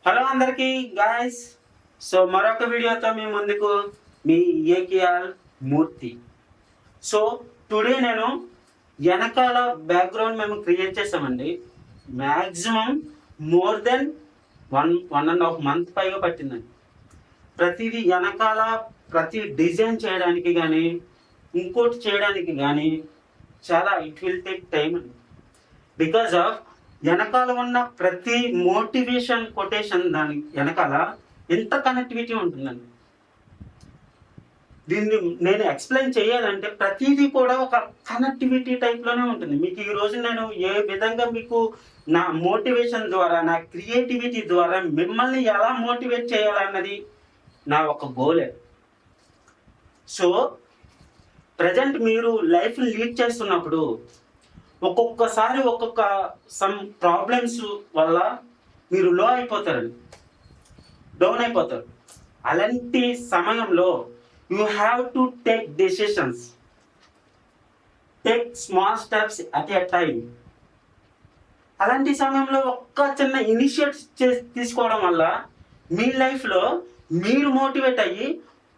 Hello అందరికీ guys. So మరొక వీడియోతో మీ ముందుకు మీ ఏకేఆర్ మూర్తి. సో టుడే నేను వెనకాల బ్యాక్గ్రౌండ్ మేము క్రియేట్ చేసామండి. మ్యాక్సిమం మోర్ దెన్ 1.5 మంత్ పైగా పట్టిందండి. ప్రతిదీ వెనకాల ప్రతి డిజైన్ చేయడానికి కానీ ఇంకోటి చేయడానికి కానీ చాలా ఇట్ విల్ టేక్ టైం అండి. బికాజ్ ఆఫ్ వెనకాల ఉన్న ప్రతి మోటివేషన్ కొటేషన్ దాని వెనకాల ఎంత కనెక్టివిటీ ఉంటుందండి. దీన్ని నేను ఎక్స్ప్లెయిన్ చేయాలంటే ప్రతిదీ కూడా ఒక కనెక్టివిటీ టైప్లోనే ఉంటుంది. మీకు ఈరోజు నేను ఏ విధంగా మీకు నా మోటివేషన్ ద్వారా నా క్రియేటివిటీ ద్వారా మిమ్మల్ని ఎలా మోటివేట్ చేయాలన్నది నా ఒక గోలే. సో ప్రజెంట్ మీరు లైఫ్ లీడ్ చేస్తున్నప్పుడు ఒక్కొక్కసారి ఒక్కొక్క సమ్ ప్రాబ్లమ్స్ వల్ల మీరు లో అయిపోతారండి, డౌన్ అయిపోతారు. అలాంటి సమయంలో you have to take decisions, take small steps at a time. అలాంటి సమయంలో ఒక్క చిన్న ఇనిషియేటివ్ తీసుకోవడం వల్ల మీ లైఫ్లో మీరు మోటివేట్ అయ్యి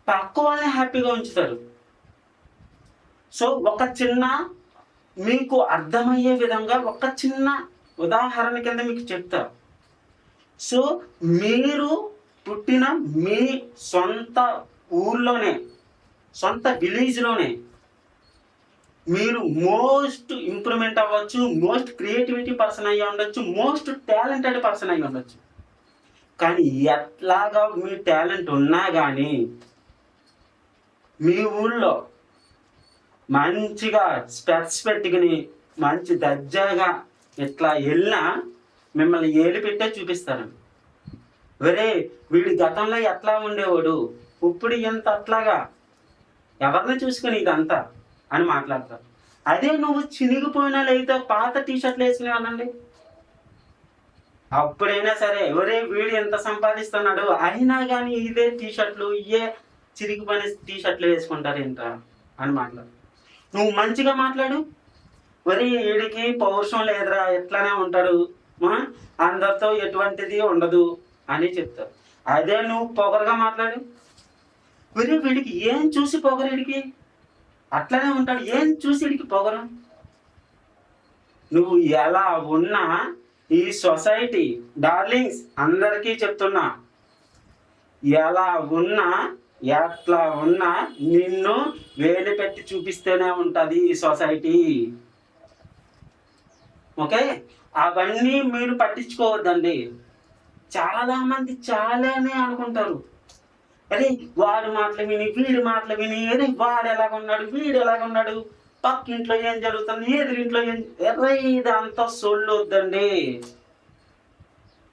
పక్క వాళ్ళని హ్యాపీగా ఉంచుతారు. సో ఒక చిన్న మీకు అర్థమయ్యే విధంగా ఒక చిన్న ఉదాహరణ కింద మీకు చెప్తారు. సో మీరు పుట్టిన మీ సొంత ఊర్లోనే, సొంత విలేజ్లోనే మీరు మోస్ట్ ఇంప్రూవ్మెంట్ అవ్వచ్చు, మోస్ట్ క్రియేటివిటీ పర్సన్ అయ్యి ఉండొచ్చు, మోస్ట్ టాలెంటెడ్ పర్సన్ అయ్యి ఉండొచ్చు. కానీ ఎట్లాగా మీ టాలెంట్ ఉన్నా కానీ మీ ఊళ్ళో మంచిగా స్పెట్స్ పెట్టుకుని మంచి దర్జాగా ఇట్లా వెళ్ళినా మిమ్మల్ని ఏలు పెట్టే చూపిస్తారండి. వేరే వీడి గతంలో ఎట్లా ఉండేవాడు, ఇప్పుడు ఎంత అట్లాగా ఎవరిని చూసుకుని ఇదంతా అని మాట్లాడతారు. అదే నువ్వు చినిగిపోయినా లేదా పాత టీషర్ట్లు వేసుకునేవాళ్ళండి, అప్పుడైనా సరే ఎవరే వీడు ఎంత సంపాదిస్తున్నాడు అయినా కానీ ఇదే టీషర్ట్లు ఇవే చిరిగిపోయిన టీషర్ట్లు వేసుకుంటారు ఏంట్రా అని మాట్లాడు. నువ్వు మంచిగా మాట్లాడు, మరి వీడికి పౌరుషం లేదురా ఎట్లానే ఉంటాడు, అందరితో ఎటువంటిది ఉండదు అని చెప్తారు. అదే నువ్వు పొగరుగా మాట్లాడు, మరి వీడికి ఏం చూసి పొగరు, వీడికి అట్లానే ఉంటాడు, ఏం చూసి వీడికి పొగరు. నువ్వు ఎలా ఉన్నా ఈ సొసైటీ డార్లింగ్స్ అందరికీ చెప్తున్నా, ఎలా ఉన్నా ఎట్లా ఉన్నా నిన్ను వేలు పెట్టి చూపిస్తూనే ఉంటుంది ఈ సొసైటీ. ఓకే, అవన్నీ మీరు పట్టించుకోవద్దండి. చాలామంది చాలానే అనుకుంటారు, అరే వాడి మాటలు విని వీడి మాటలు విని, అరే వాడు ఎలాగున్నాడు వీడు ఎలాగున్నాడు, పక్కింట్లో ఏం జరుగుతుంది ఎదురింట్లో ఏం, ఇదంతా సొల్లొద్దండి.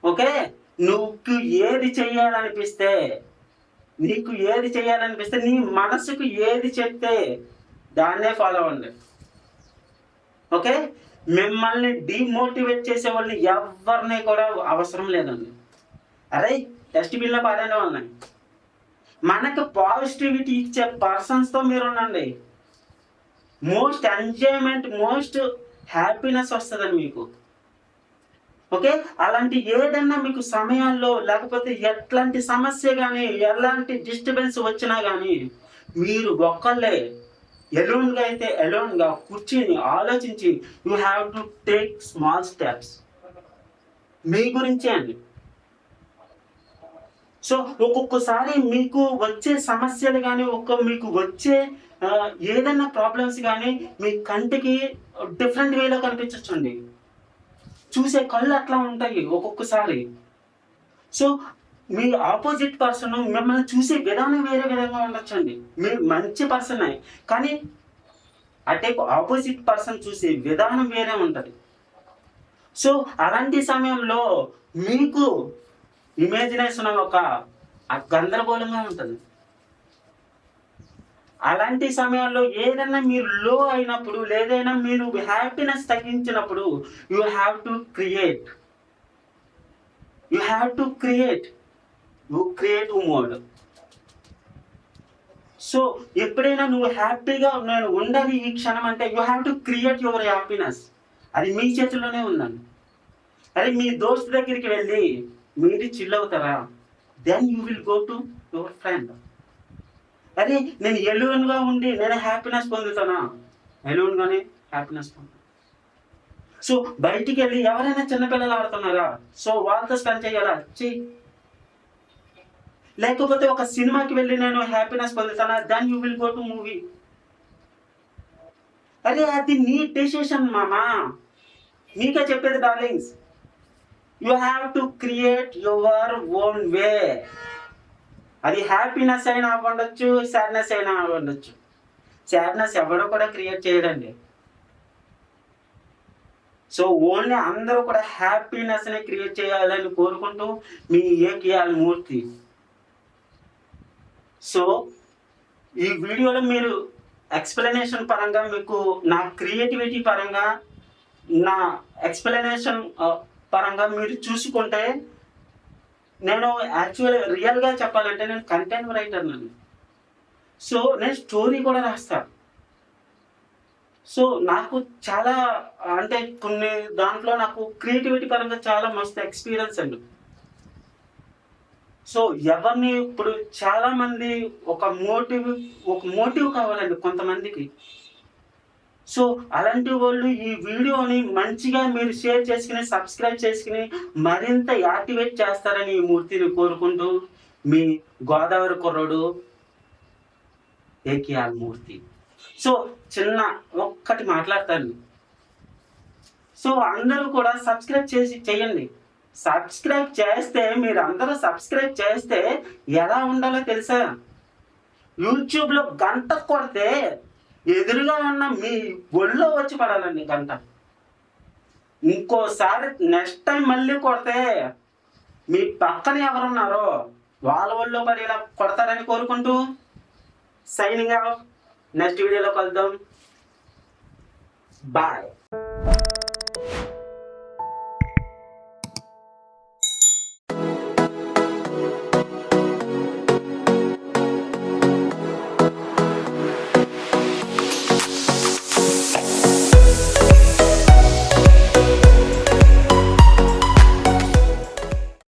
ఓకే, నువ్వు ఏది చెయ్యాలనిపిస్తే, నీకు ఏది చేయాలనిపిస్తే, నీ మనసుకు ఏది చెప్తే దాన్నే ఫాలో అవ్వండి. ఓకే, మిమ్మల్ని డిమోటివేట్ చేసే వాళ్ళని ఎవరిని కూడా అవసరం లేదండి. అరే డస్ట్బిన్లో పాడే వాళ్ళని, మనకు పాజిటివిటీ ఇచ్చే పర్సన్స్తో మీరు ఉండండి. మోస్ట్ ఎంజాయ్మెంట్, మోస్ట్ హ్యాపీనెస్ వస్తుందండి మీకు. ఓకే, అలాంటి ఏదన్నా మీకు సమయాల్లో లేకపోతే ఎట్లాంటి సమస్య కానీ ఎలాంటి డిస్టర్బెన్స్ వచ్చినా కానీ మీరు ఒక్కళ్ళే ఎలోన్గా అయితే ఎలోన్గా కూర్చుని ఆలోచించి you have to take small steps మీ గురించే అండి. సో ఒక్కొక్కసారి మీకు వచ్చే సమస్యలు కానీ మీకు వచ్చే ఏదైనా ప్రాబ్లమ్స్ కానీ మీ కంటికి డిఫరెంట్ వేలో కనిపించవచ్చండి, చూసే కళ్ళు అట్లా ఉంటాయి ఒక్కొక్కసారి. సో మీ ఆపోజిట్ పర్సన్ మిమ్మల్ని చూసే విధానం వేరే విధంగా ఉండొచ్చండి. మీరు మంచి పర్సనే కానీ అటే ఆపోజిట్ పర్సన్ చూసే విధానం వేరే ఉంటుంది. సో అలాంటి సమయంలో మీకు ఇమాజినేషన్ ఒక గందరగోళంగా ఉంటుంది. అలాంటి సమయాల్లో ఏదైనా మీరు లో అయినప్పుడు, లేదైనా మీరు హ్యాపీనెస్ తగ్గించినప్పుడు you have to create mode. So ఎప్పుడైనా నువ్వు హ్యాపీగా నేను ఉండాలి ఈ క్షణం అంటే you have to create your happiness. అది మీ చేతిలోనే ఉందండి. అరే మీ దోస్తు దగ్గరికి వెళ్ళి మీరు చిల్ అవుతారా? Then you will go to your friend. అరే నేను ఎలోన్గా ఉండి నేను హ్యాపీనెస్ పొందుతానా? ఎలోన్గానే హ్యాపీనెస్ పొందుతాను. సో బయటికి వెళ్ళి ఎవరైనా చిన్నపిల్లలు ఆడుతున్నారా? సో వాళ్ళతో స్పెండ్ చేయాలా? చెయ్యి. లేకపోతే ఒక సినిమాకి వెళ్ళి నేను హ్యాపీనెస్ పొందుతానా? Then you will go to movie. అరే అది నీ డెసిషన్ మామా. మీకే చెప్పేది darlings. You have to create your own way. అది హ్యాపీనెస్ అయినా అవ్వండొచ్చు, సాడ్నెస్ అయినా అవ్వండొచ్చు. సాడ్నెస్ ఎవడో కూడా క్రియేట్ చేయడండి. సో ఓన్లీ అందరూ కూడా హ్యాపీనెస్ని క్రియేట్ చేయాలని కోరుకుంటూ మీ ఏకేఎల్ మూర్తి. సో ఈ వీడియోలో మీరు ఎక్స్ప్లెనేషన్ పరంగా మీకు నా క్రియేటివిటీ పరంగా నా ఎక్స్ప్లెనేషన్ పరంగా మీరు చూసుకుంటే నేను యాక్చువల్లీ రియల్గా చెప్పాలంటే నేను కంటెంట్ రైటర్ని. సో నేను స్టోరీ కూడా రాస్తాను. సో నాకు చాలా అంటే కొన్ని దాంట్లో నాకు క్రియేటివిటీ పరంగా చాలా మస్తు ఎక్స్పీరియన్స్ అండి. సో ఎవరిని ఇప్పుడు చాలామంది ఒక మోటివ్ కావాలండి కొంతమందికి. సో అలాంటి వాళ్ళు ఈ వీడియోని మంచిగా మీరు షేర్ చేసుకుని సబ్స్క్రైబ్ చేసుకుని మరింత యాక్టివేట్ చేస్తారని ఈ మూర్తిని కోరుకుంటూ మీ గోదావరి కుర్రోడు ఏకేఎల్ మూర్తి. సో చిన్న ఒక్కటి మాట్లాడతాను. సో అందరూ కూడా సబ్స్క్రైబ్ చేయండి. సబ్స్క్రైబ్ చేస్తే మీరు అందరూ సబ్స్క్రైబ్ చేస్తే ఎలా ఉండాలో తెలుసా? యూట్యూబ్లో గంట కొడితే ఎదురుగా ఉన్న మీ ఒళ్ళో వచ్చి పడాలండి గంట. ఇంకోసారి నెక్స్ట్ టైం మళ్ళీ కొడితే మీ పక్కన ఎవరున్నారో వాళ్ళ ఒళ్ళో పడేలా కొడతారని కోరుకుంటూ సైనింగ్ ఆఫ్. నెక్స్ట్ వీడియోలో కలుద్దాం. బాయ్.